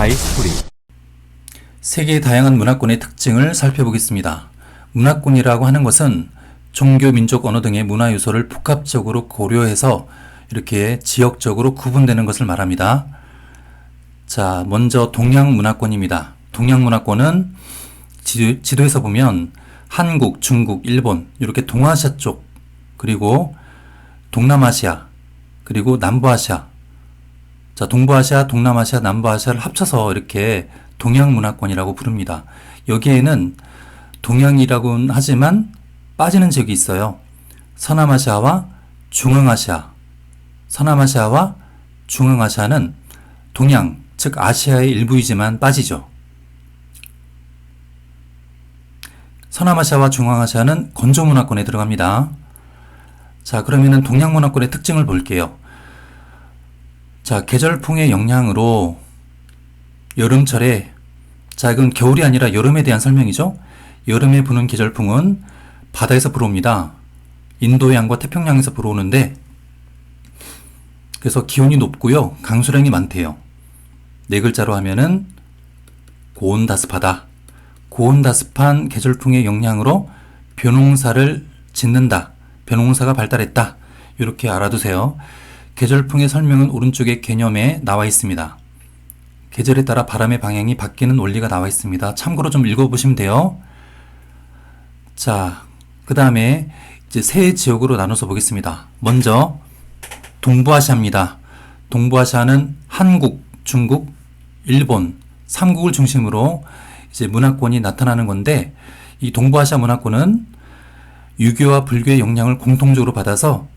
하이스토리. 세계의 다양한 문화권의 특징을 살펴보겠습니다. 문화권이라고 하는 것은 종교, 민족, 언어 등의 문화 요소를 복합적으로 고려해서 이렇게 지역적으로 구분되는 것을 말합니다. 자, 먼저 동양 문화권입니다. 동양 문화권은 지도에서 보면 한국, 중국, 일본 이렇게 동아시아 쪽, 그리고 동남아시아, 그리고 남부아시아, 자, 동부아시아, 동남아시아, 남부아시아를 합쳐서 이렇게 동양 문화권이라고 부릅니다. 여기에는 동양이라고는 하지만 빠지는 지역이 있어요. 서남아시아와 중앙아시아. 서남아시아와 중앙아시아는 동양, 즉 아시아의 일부이지만 빠지죠. 서남아시아와 중앙아시아는 건조 문화권에 들어갑니다. 자, 그러면은 동양 문화권의 특징을 볼게요. 자, 계절풍의 영향으로 여름철에, 자, 이건 겨울이 아니라 여름에 대한 설명이죠. 여름에 부는 계절풍은 바다에서 불어옵니다. 인도양과 태평양에서 불어오는데, 그래서 기온이 높고요, 강수량이 많대요. 네 글자로 하면은 고온다습하다. 고온다습한 계절풍의 영향으로 벼농사를 짓는다. 벼농사가 발달했다. 이렇게 알아두세요. 계절풍의 설명은 오른쪽에 개념에 나와 있습니다. 계절에 따라 바람의 방향이 바뀌는 원리가 나와 있습니다. 참고로 좀 읽어보시면 돼요. 자, 그 다음에 이제 세 지역으로 나눠서 보겠습니다. 먼저 동부아시아입니다. 동부아시아는 한국, 중국, 일본, 3국을 중심으로 이제 문화권이 나타나는 건데, 이 동부아시아 문화권은 유교와 불교의 영향을 공통적으로 받아서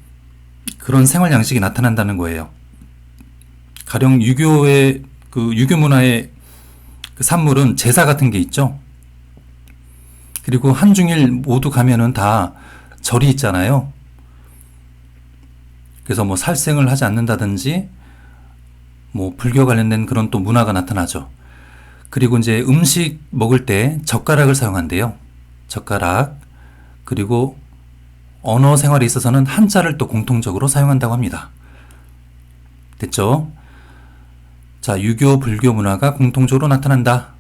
그런 생활 양식이 나타난다는 거예요. 가령 유교의 유교 문화의 그 산물은 제사 같은 게 있죠. 그리고 한중일 모두 가면은 다 절이 있잖아요. 그래서 뭐 살생을 하지 않는다든지 뭐 불교 관련된 그런 또 문화가 나타나죠. 그리고 이제 음식 먹을 때 젓가락을 사용한대요. 젓가락. 그리고 언어 생활에 있어서는 한자를 또 공통적으로 사용한다고 합니다. 됐죠? 자, 유교, 불교 문화가 공통적으로 나타난다.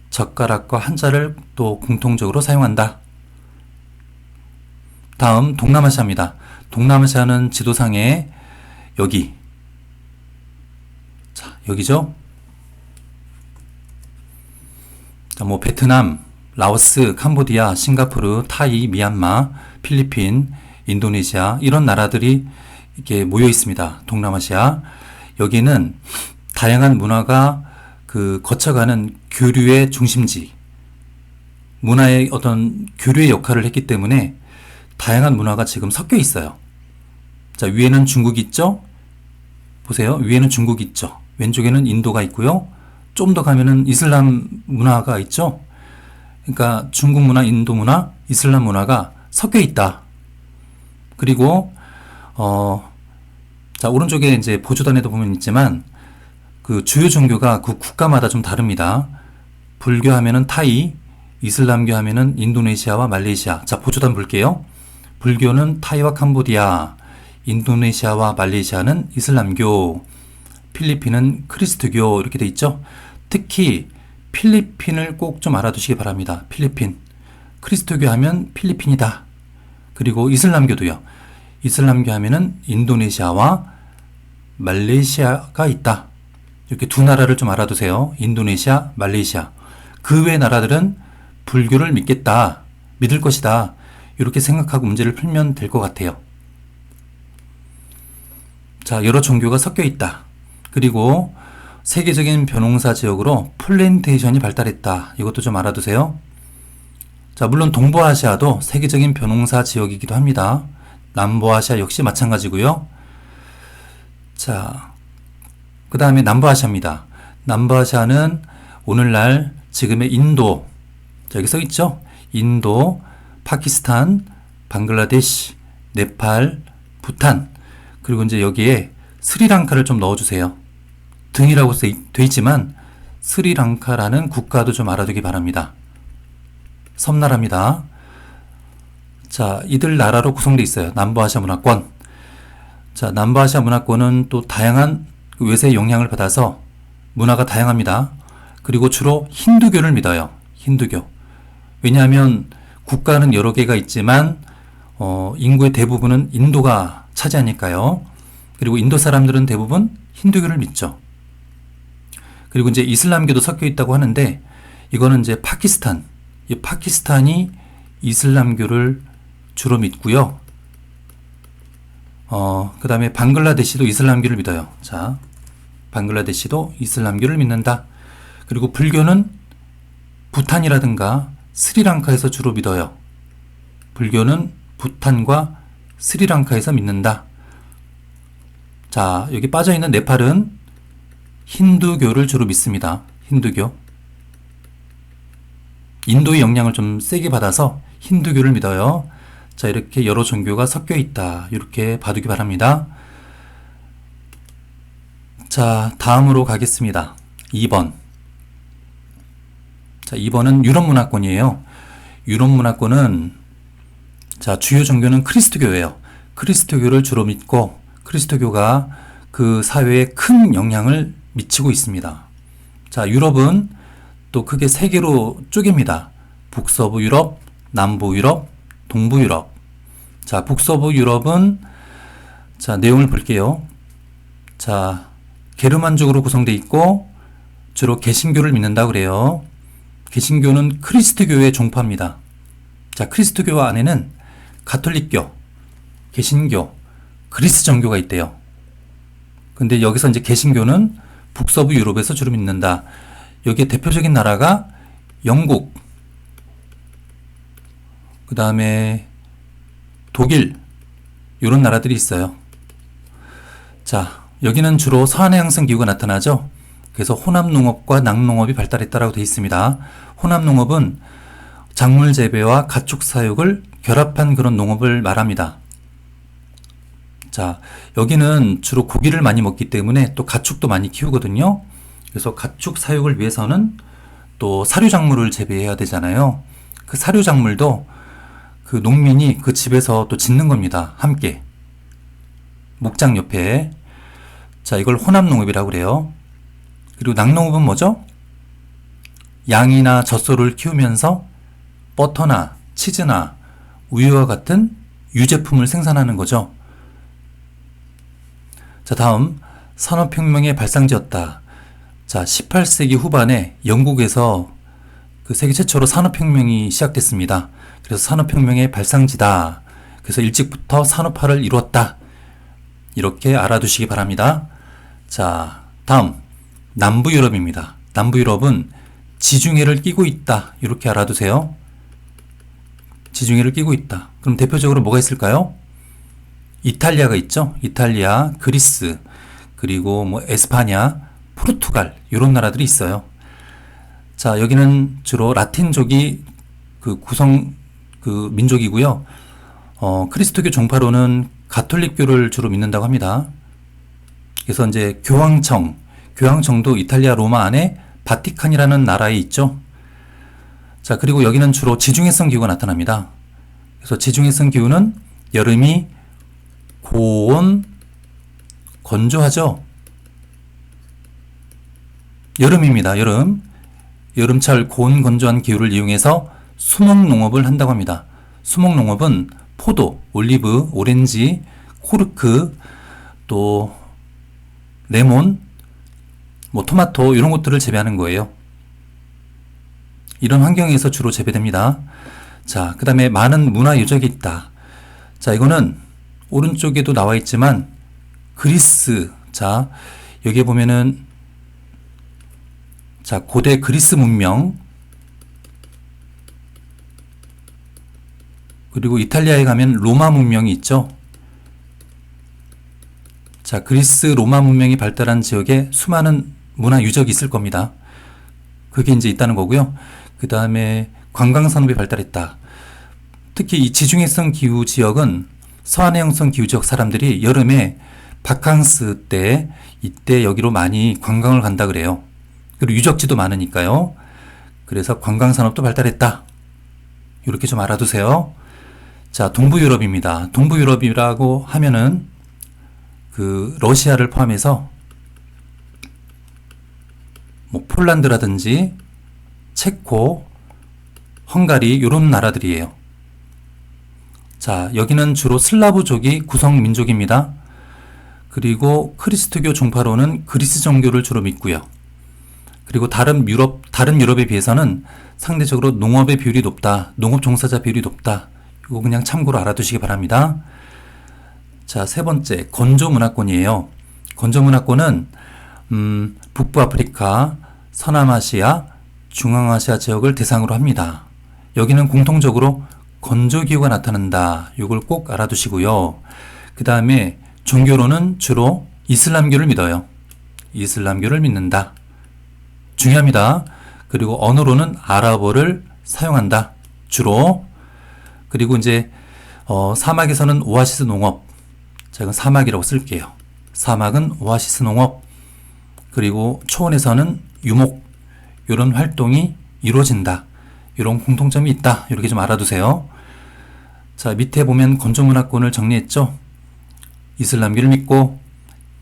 젓가락과 한자를 또 공통적으로 사용한다. 다음 동남아시아입니다. 동남아시아는 지도상에 여기, 자, 여기죠? 자, 뭐 베트남, 라오스, 캄보디아, 싱가포르, 타이, 미얀마, 필리핀, 인도네시아 이런 나라들이 이렇게 모여 있습니다. 동남아시아. 여기는 다양한 문화가 거쳐가는 교류의 중심지, 문화의 어떤 교류의 역할을 했기 때문에 다양한 문화가 지금 섞여 있어요. 자, 위에는 중국이 있죠? 보세요. 위에는 중국이 있죠. 왼쪽에는 인도가 있고요. 좀 더 가면은 이슬람 문화가 있죠? 그러니까 중국 문화, 인도 문화, 이슬람 문화가 섞여 있다. 그리고 자, 오른쪽에 이제 보조단에도 보면 있지만 그 주요 종교가 그 국가마다 좀 다릅니다. 불교 하면은 타이, 이슬람교 하면은 인도네시아와 말레이시아. 자, 보조단 볼게요. 불교는 타이와 캄보디아, 인도네시아와 말레이시아는 이슬람교, 필리핀은 크리스트교 이렇게 돼 있죠. 특히 필리핀을 꼭 좀 알아두시기 바랍니다. 필리핀. 크리스토교 하면 필리핀이다. 그리고 이슬람교도요. 이슬람교 하면은 인도네시아와 말레이시아가 있다. 이렇게 두 나라를 좀 알아두세요. 인도네시아, 말레이시아. 그 외 나라들은 불교를 믿겠다. 믿을 것이다. 이렇게 생각하고 문제를 풀면 될 것 같아요. 자, 여러 종교가 섞여 있다. 그리고 세계적인 벼농사 지역으로 플랜테이션이 발달했다. 이것도 좀 알아두세요. 자, 물론 동부아시아도 세계적인 벼농사 지역이기도 합니다. 남부아시아 역시 마찬가지고요. 자, 그 다음에 남부아시아입니다. 남부아시아는 오늘날 지금의 인도, 여기 써 있죠? 인도, 파키스탄, 방글라데시, 네팔, 부탄, 그리고 이제 여기에 스리랑카를 좀 넣어주세요. 등이라고 돼 있지만 스리랑카라는 국가도 좀 알아두기 바랍니다. 섬나라입니다. 자, 이들 나라로 구성되어 있어요. 남부아시아 문화권. 자, 남부아시아 문화권은 또 다양한 외세의 영향을 받아서 문화가 다양합니다. 그리고 주로 힌두교를 믿어요. 힌두교. 왜냐하면 국가는 여러 개가 있지만 인구의 대부분은 인도가 차지하니까요. 그리고 인도 사람들은 대부분 힌두교를 믿죠. 그리고 이제 이슬람교도 섞여 있다고 하는데 이거는 이제 파키스탄, 이 파키스탄이 이슬람교를 주로 믿고요. 그 다음에 방글라데시도 이슬람교를 믿어요. 자, 방글라데시도 이슬람교를 믿는다. 그리고 불교는 부탄이라든가 스리랑카에서 주로 믿어요. 불교는 부탄과 스리랑카에서 믿는다. 자, 여기 빠져있는 네팔은 힌두교를 주로 믿습니다. 힌두교. 인도의 영향을 좀 세게 받아서 힌두교를 믿어요. 자, 이렇게 여러 종교가 섞여 있다. 이렇게 봐두기 바랍니다. 자, 다음으로 가겠습니다. 2번. 자, 2번은 유럽 문화권이에요. 유럽 문화권은 자, 주요 종교는 그리스도교예요. 그리스도교를 주로 믿고 그리스도교가 그 사회에 큰 영향을 미치고 있습니다. 자, 유럽은 또 크게 세 개로 쪼갭니다. 북서부 유럽, 남부 유럽, 동부 유럽. 자, 북서부 유럽은 자, 내용을 볼게요. 자, 게르만족으로 구성되어 있고 주로 개신교를 믿는다 그래요. 개신교는 그리스도교의 종파입니다. 자, 그리스도교 안에는 가톨릭교, 개신교, 그리스 정교가 있대요. 근데 여기서 이제 개신교는 북서부 유럽에서 주로 믿는다. 여기에 대표적인 나라가 영국, 그 다음에 독일, 이런 나라들이 있어요. 자, 여기는 주로 서안의 항성 기후가 나타나죠. 그래서 혼합농업과 낙농업이 발달했다라고 되어 있습니다. 혼합농업은 작물 재배와 가축 사육을 결합한 그런 농업을 말합니다. 자, 여기는 주로 고기를 많이 먹기 때문에 또 가축도 많이 키우거든요. 그래서 가축 사육을 위해서는 또 사료작물을 재배해야 되잖아요. 그 사료작물도 그 농민이 그 집에서 또 짓는 겁니다. 함께. 목장 옆에. 자, 이걸 혼합농업이라고 그래요. 그리고 낙농업은 뭐죠? 양이나 젖소를 키우면서 버터나 치즈나 우유와 같은 유제품을 생산하는 거죠. 자, 다음 산업혁명의 발상지였다. 자, 18세기 후반에 영국에서 그 세계 최초로 산업혁명이 시작됐습니다. 그래서 산업혁명의 발상지다. 그래서 일찍부터 산업화를 이루었다. 이렇게 알아두시기 바랍니다. 자, 다음 남부 유럽입니다. 남부 유럽은 지중해를 끼고 있다. 이렇게 알아두세요. 지중해를 끼고 있다. 그럼 대표적으로 뭐가 있을까요? 이탈리아가 있죠. 이탈리아, 그리스, 그리고 뭐 에스파냐, 포르투갈 이런 나라들이 있어요. 자, 여기는 주로 라틴족이 그 구성 그 민족이고요. 그리스도교 종파로는 가톨릭교를 주로 믿는다고 합니다. 그래서 이제 교황청도 이탈리아 로마 안에 바티칸이라는 나라에 있죠. 자, 그리고 여기는 주로 지중해성 기후가 나타납니다. 그래서 지중해성 기후는 여름이 고온, 건조하죠. 여름입니다. 여름철 고온 건조한 기후를 이용해서 수목농업을 한다고 합니다. 수목농업은 포도, 올리브, 오렌지, 코르크, 또 레몬, 뭐 토마토 이런 것들을 재배하는 거예요. 이런 환경에서 주로 재배됩니다. 자, 그 다음에 많은 문화 유적이 있다. 자, 이거는 오른쪽에도 나와 있지만 그리스. 자, 여기에 보면은 자, 고대 그리스 문명, 그리고 이탈리아에 가면 로마 문명이 있죠. 자, 그리스 로마 문명이 발달한 지역에 수많은 문화 유적이 있을 겁니다. 그게 이제 있다는 거고요. 그 다음에 관광산업이 발달했다. 특히 이 지중해성 기후 지역은 서안해양성 기후 지역 사람들이 여름에 바캉스 때 이때 여기로 많이 관광을 간다 그래요. 그리고 유적지도 많으니까요. 그래서 관광산업도 발달했다. 이렇게 좀 알아두세요. 자, 동부 유럽입니다. 동부 유럽이라고 하면은 그 러시아를 포함해서 뭐 폴란드라든지 체코, 헝가리 이런 나라들이에요. 자, 여기는 주로 슬라브족이 구성 민족입니다. 그리고 크리스트교 종파로는 그리스 정교를 주로 믿고요. 그리고 다른 유럽에 비해서는 상대적으로 농업의 비율이 높다. 농업 종사자 비율이 높다. 이거 그냥 참고로 알아두시기 바랍니다. 자, 세 번째, 건조 문화권이에요. 건조 문화권은 북부 아프리카, 서남아시아, 중앙아시아 지역을 대상으로 합니다. 여기는 공통적으로 건조기후가 나타난다. 이걸 꼭 알아두시고요. 그 다음에 종교로는 주로 이슬람교를 믿어요. 이슬람교를 믿는다. 중요합니다. 그리고 언어로는 아랍어를 사용한다. 주로. 그리고 이제 사막에서는 오아시스 농업. 자, 이건 사막이라고 쓸게요. 사막은 오아시스 농업. 그리고 초원에서는 유목. 이런 활동이 이루어진다. 이런 공통점이 있다. 이렇게 좀 알아두세요. 자, 밑에 보면 건조 문화권을 정리했죠. 이슬람교를 믿고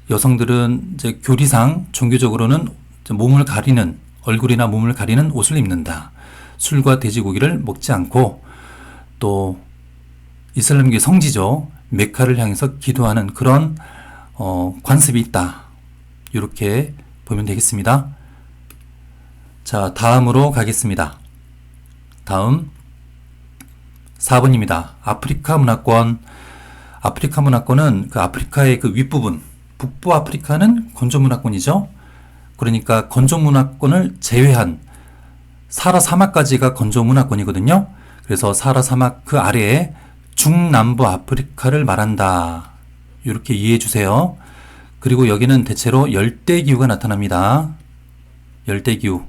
여성들은 이제 교리상 종교적으로는 몸을 가리는 얼굴이나 몸을 가리는 옷을 입는다. 술과 돼지고기를 먹지 않고 또 이슬람교의 성지죠. 메카를 향해서 기도하는 그런 관습이 있다. 이렇게 보면 되겠습니다. 자, 다음으로 가겠습니다. 다음 4번입니다. 아프리카 문화권. 아프리카 문화권은 그 아프리카의 그 윗부분, 북부 아프리카는 건조 문화권이죠. 그러니까 건조 문화권을 제외한 사하라 사막까지가 건조 문화권이거든요. 그래서 사하라 사막 그 아래에 중남부 아프리카를 말한다. 이렇게 이해해 주세요. 그리고 여기는 대체로 열대기후가 나타납니다. 열대기후.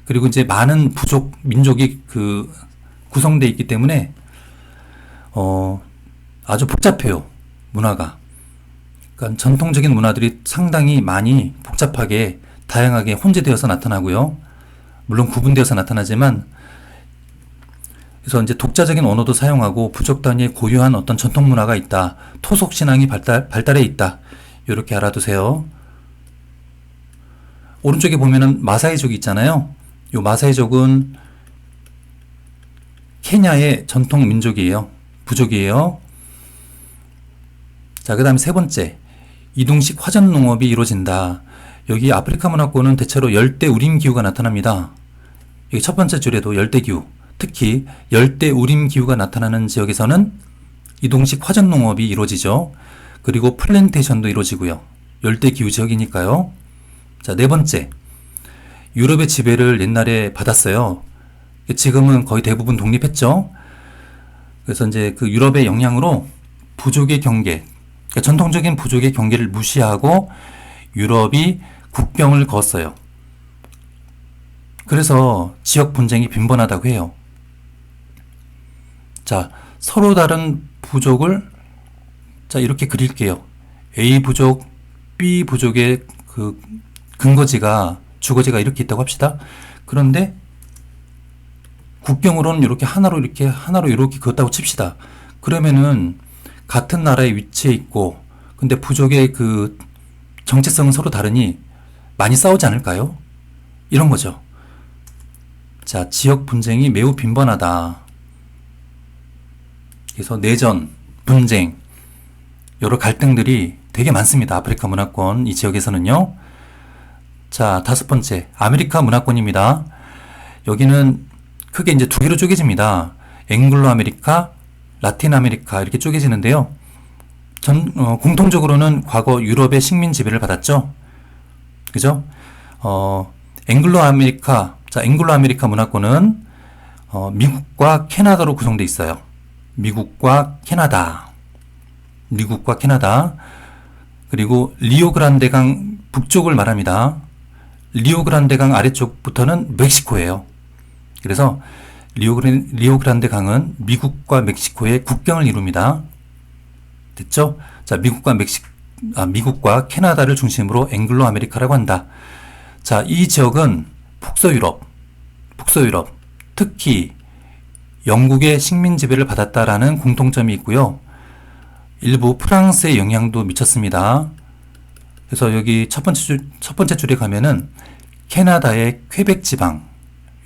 그리고 이제 많은 부족, 민족이 구성되어 있기 때문에 아주 복잡해요. 문화가. 그러니까 전통적인 문화들이 상당히 많이 복잡하게 다양하게 혼재되어서 나타나고요. 물론 구분되어서 나타나지만 그래서 이제 독자적인 언어도 사용하고 부족 단위의 고유한 어떤 전통 문화가 있다. 토속 신앙이 발달해 있다. 이렇게 알아두세요. 오른쪽에 보면은 마사이족이 있잖아요. 이 마사이족은 케냐의 전통 민족이에요. 부족이에요. 자, 그 다음에 세 번째, 이동식 화전 농업이 이루어진다. 여기 아프리카 문화권은 대체로 열대 우림 기후가 나타납니다. 여기 첫 번째 줄에도 열대 기후, 특히 열대 우림 기후가 나타나는 지역에서는 이동식 화전 농업이 이루어지죠. 그리고 플랜테이션도 이루어지고요. 열대 기후 지역이니까요. 자, 네 번째, 유럽의 지배를 옛날에 받았어요. 지금은 거의 대부분 독립했죠. 그래서 이제 그 유럽의 영향으로 부족의 경계, 그러니까 전통적인 부족의 경계를 무시하고 유럽이 국경을 그었어요. 그래서 지역 분쟁이 빈번하다고 해요. 자, 서로 다른 부족을 자, 이렇게 그릴게요. A 부족, B 부족의 그 근거지가, 주거지가 이렇게 있다고 합시다. 그런데 국경으로는 이렇게 하나로 이렇게 그었다고 칩시다. 그러면은 같은 나라에 위치해 있고, 근데 부족의 그 정체성은 서로 다르니 많이 싸우지 않을까요? 이런 거죠. 자, 지역 분쟁이 매우 빈번하다. 그래서 내전, 분쟁, 여러 갈등들이 되게 많습니다. 아프리카 문화권 이 지역에서는요. 자, 다섯 번째, 아메리카 문화권입니다. 여기는 크게 이제 두 개로 쪼개집니다. 앵글로 아메리카, 라틴 아메리카 이렇게 쪼개지는데요. 공통적으로는 과거 유럽의 식민 지배를 받았죠. 그죠? 앵글로 아메리카, 자, 앵글로 아메리카 문화권은 미국과 캐나다로 구성되어 있어요. 미국과 캐나다. 그리고 리오그란데 강 북쪽을 말합니다. 리오그란데 강 아래쪽부터는 멕시코예요. 그래서 리오그란데 강은 미국과 멕시코의 국경을 이룹니다. 됐죠? 자, 미국과 캐나다를 중심으로 앵글로 아메리카라고 한다. 자, 이 지역은 북서유럽, 특히 영국의 식민 지배를 받았다라는 공통점이 있고요. 일부 프랑스의 영향도 미쳤습니다. 그래서 여기 첫 번째 줄에 가면은 캐나다의 퀘벡 지방,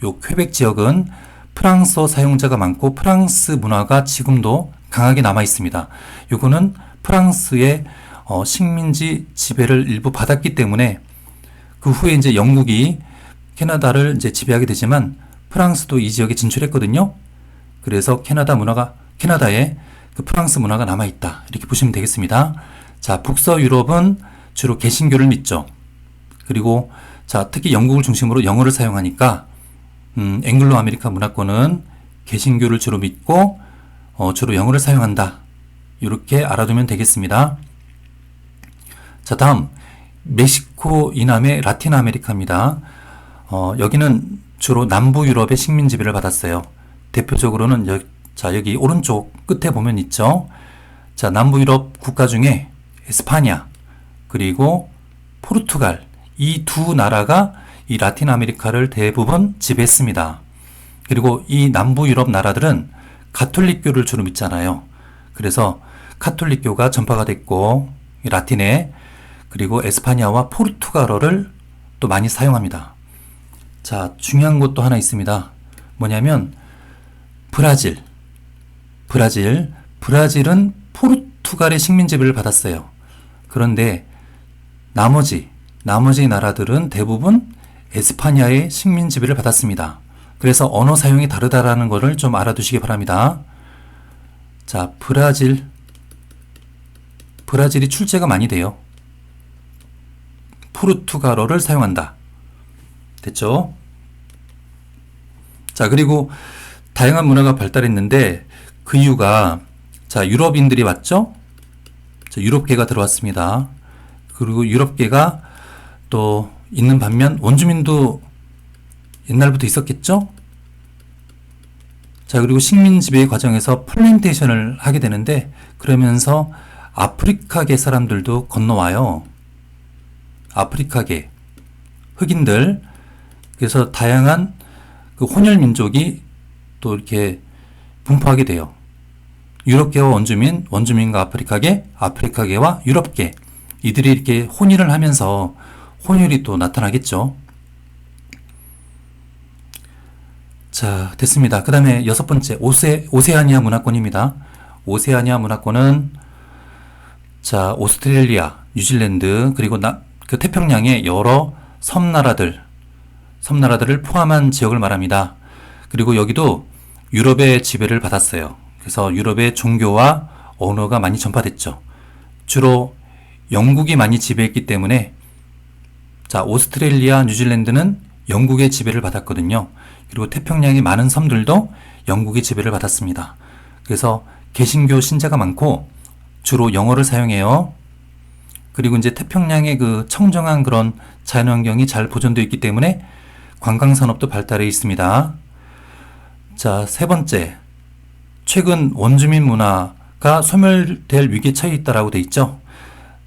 요 퀘벡 지역은 프랑스어 사용자가 많고 프랑스 문화가 지금도 강하게 남아 있습니다. 요거는 프랑스의 식민지 지배를 일부 받았기 때문에 그 후에 이제 영국이 캐나다를 이제 지배하게 되지만 프랑스도 이 지역에 진출했거든요. 그래서 캐나다에 그 프랑스 문화가 남아 있다. 이렇게 보시면 되겠습니다. 자, 북서 유럽은 주로 개신교를 믿죠. 그리고 자, 특히 영국을 중심으로 영어를 사용하니까 앵글로 아메리카 문화권은 개신교를 주로 믿고 주로 영어를 사용한다. 이렇게 알아두면 되겠습니다. 자, 다음 멕시코 이남의 라틴 아메리카입니다. 여기는 주로 남부 유럽의 식민 지배를 받았어요. 대표적으로는 여기 오른쪽 끝에 보면 있죠. 자, 남부 유럽 국가 중에 에스파냐 그리고 포르투갈, 이 두 나라가 이 라틴 아메리카를 대부분 지배했습니다. 그리고 이 남부 유럽 나라들은 가톨릭교를 주로 믿잖아요. 그래서 카톨릭교가 전파가 됐고 라틴에, 그리고 에스파냐와 포르투갈어를 또 많이 사용합니다. 자, 중요한 것도 하나 있습니다. 뭐냐면 브라질은 포르투갈의 식민 지배를 받았어요. 그런데 나머지 나라들은 대부분 에스파냐의 식민 지배를 받았습니다. 그래서 언어 사용이 다르다라는 것을 좀 알아두시기 바랍니다. 자, 브라질이 출제가 많이 돼요. 포르투갈어를 사용한다. 됐죠? 자, 그리고 다양한 문화가 발달했는데 그 이유가, 자, 유럽인들이 왔죠? 자, 유럽계가 들어왔습니다. 그리고 유럽계가 또 있는 반면 원주민도 옛날부터 있었겠죠? 자, 그리고 식민 지배 과정에서 플랜테이션을 하게 되는데 그러면서 아프리카계 사람들도 건너와요. 아프리카계 흑인들. 그래서 다양한 그 혼혈 민족이 또 이렇게 분포하게 돼요. 유럽계와 원주민과 아프리카계와 유럽계, 이들이 이렇게 혼인을 하면서 혼혈이 또 나타나겠죠. 자, 됐습니다. 그 다음에 6번째 오세아니아 문화권입니다. 오세아니아 문화권은 자, 오스트레일리아, 뉴질랜드, 그리고 그 태평양의 여러 섬나라들을 포함한 지역을 말합니다. 그리고 여기도 유럽의 지배를 받았어요. 그래서 유럽의 종교와 언어가 많이 전파됐죠. 주로 영국이 많이 지배했기 때문에, 자, 오스트레일리아, 뉴질랜드는 영국의 지배를 받았거든요. 그리고 태평양의 많은 섬들도 영국의 지배를 받았습니다. 그래서 개신교 신자가 많고 주로 영어를 사용해요. 그리고 이제 태평양의 그 청정한 그런 자연환경이 잘 보존되어 있기 때문에 관광산업도 발달해 있습니다. 자, 3번째, 최근 원주민 문화가 소멸될 위기에 처해 있다라고 돼 있죠.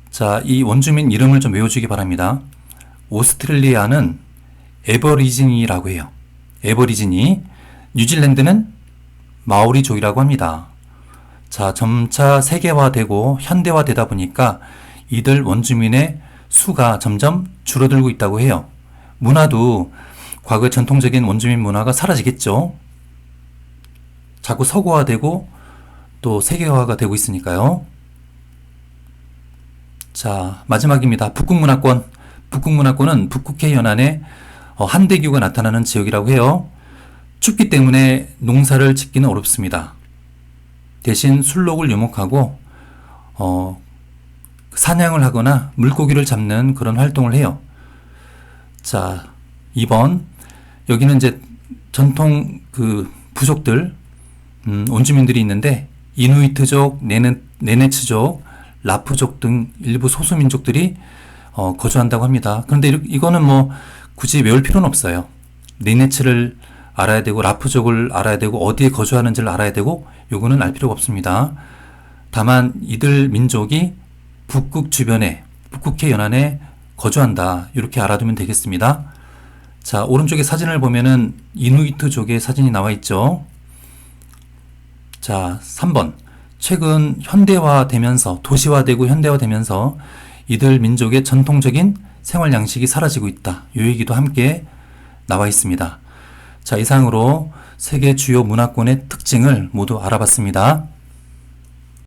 자, 이 원주민 이름을 좀 외워주기 바랍니다. 오스트레일리아는 에버리지니라고 해요. 에버리지니. 뉴질랜드는 마오리족이라고 합니다. 자, 점차 세계화되고 현대화되다 보니까 이들 원주민의 수가 점점 줄어들고 있다고 해요. 문화도 과거의 전통적인 원주민 문화가 사라지겠죠. 자꾸 서구화되고 또 세계화가 되고 있으니까요. 자, 마지막입니다. 북극문화권. 북극문화권은 북극해 연안에 한대교가 나타나는 지역이라고 해요. 춥기 때문에 농사를 짓기는 어렵습니다. 대신 술록을 유목하고 사냥을 하거나 물고기를 잡는 그런 활동을 해요. 자, 2번. 여기는 이제 전통 그 부족들, 원주민들이 있는데 이누이트족, 네네츠족, 라프족 등 일부 소수민족들이 거주한다고 합니다. 그런데 이거는 뭐 굳이 외울 필요는 없어요. 네네츠를 알아야 되고 라프족을 알아야 되고 어디에 거주하는지를 알아야 되고 요거는 알 필요가 없습니다. 다만 이들 민족이 북극 주변에, 북극해 연안에 거주한다. 이렇게 알아두면 되겠습니다. 자, 오른쪽에 사진을 보면은 이누이트족의 사진이 나와 있죠. 자, 3번. 최근 현대화되면서, 도시화되고 현대화되면서 이들 민족의 전통적인 생활 양식이 사라지고 있다. 이 얘기도 함께 나와 있습니다. 자, 이상으로 세계 주요 문화권의 특징을 모두 알아봤습니다.